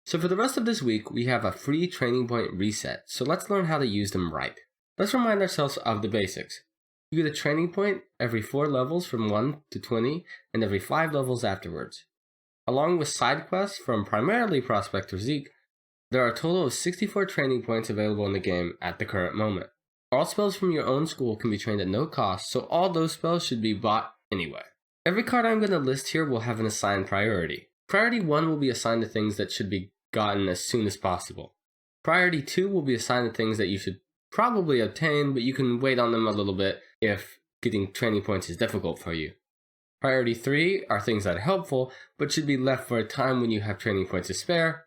So for the rest of this week, we have a free training point reset, so let's learn how to use them right. Let's remind ourselves of the basics. You get a training point every 4 levels from 1 to 20, and every 5 levels afterwards. Along with side quests from primarily Prospector Zeke, there are a total of 64 training points available in the game at the current moment. All spells from your own school can be trained at no cost, so all those spells should be bought anyway. Every card I'm going to list here will have an assigned priority. Priority 1 will be assigned to things that should be gotten as soon as possible. Priority 2 will be assigned to things that you should probably obtain, but you can wait on them a little bit if getting training points is difficult for you. Priority 3 are things that are helpful, but should be left for a time when you have training points to spare.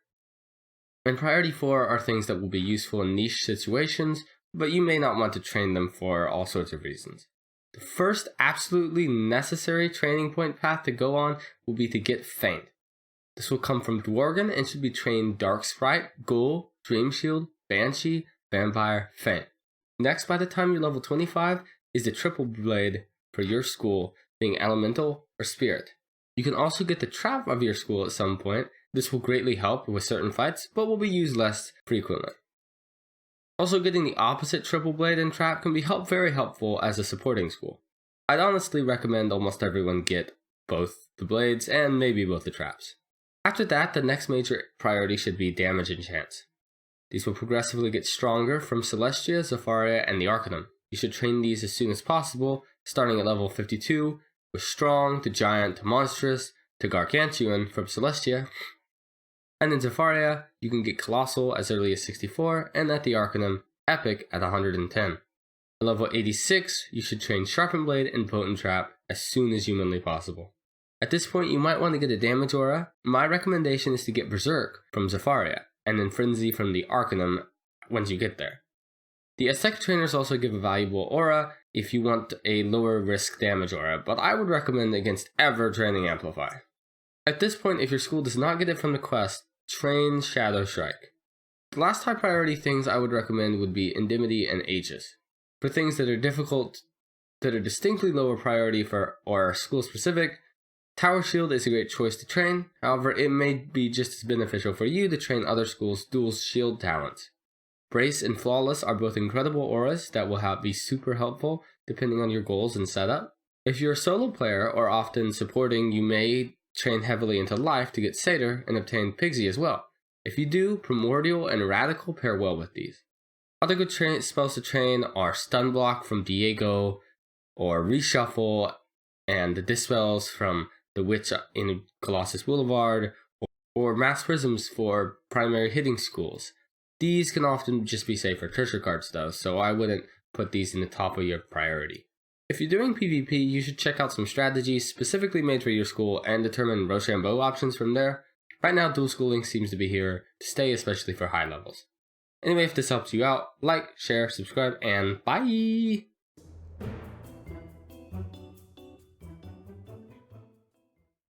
And Priority 4 are things that will be useful in niche situations, but you may not want to train them for all sorts of reasons. The first absolutely necessary training point path to go on will be to get Feint. This will come from Dworgen and should be trained Dark Sprite, Ghoul, Dream Shield, Banshee, Vampire, Feint. Next, by the time you're level 25, is the Triple Blade for your school, being Elemental or Spirit. You can also get the Trap of your school at some point. This will greatly help with certain fights, but will be used less frequently. Also, getting the opposite Triple Blade and Trap can be very helpful as a supporting school. I'd honestly recommend almost everyone get both the blades and maybe both the traps. After that, the next major priority should be damage enchants. These will progressively get stronger from Celestia, Zafaria, and the Arcanum. You should train these as soon as possible, starting at level 52, with Strong to Giant to Monstrous to Gargantuan from Celestia. And in Zafaria, you can get Colossal as early as 64, and at the Arcanum, Epic at 110. At level 86, you should train Sharpened Blade and Potent Trap as soon as humanly possible. At this point, you might want to get a damage aura. My recommendation is to get Berserk from Zafaria, and then Frenzy from the Arcanum once you get there. The Aesthetic Trainers also give a valuable aura if you want a lower risk damage aura, but I would recommend against ever training Amplify. At this point, if your school does not get it from the quest, train Shadow Strike. The last high priority things I would recommend would be Indemnity and Aegis. For things that are difficult, that are distinctly lower priority for or are school specific, Tower Shield is a great choice to train. However, it may be just as beneficial for you to train other schools' dual shield talents. Brace and Flawless are both incredible auras that will be super helpful depending on your goals and setup. If you're a solo player or often supporting, you may train heavily into Life to get Satyr and obtain Pixie as well. If you do, Primordial and Radical pair well with these. Other good spells to train are Stun Block from Diego, or Reshuffle, and the Dispels from the Witch in Colossus Boulevard, or Mass Prisms for primary hitting schools. These can often just be safer tertiary cards though, so I wouldn't put these in the top of your priority. If you're doing PvP, you should check out some strategies specifically made for your school and determine Rochambeau options from there. Right now, dual schooling seems to be here to stay, especially for high levels. Anyway, if this helps you out, like, share, subscribe, and bye!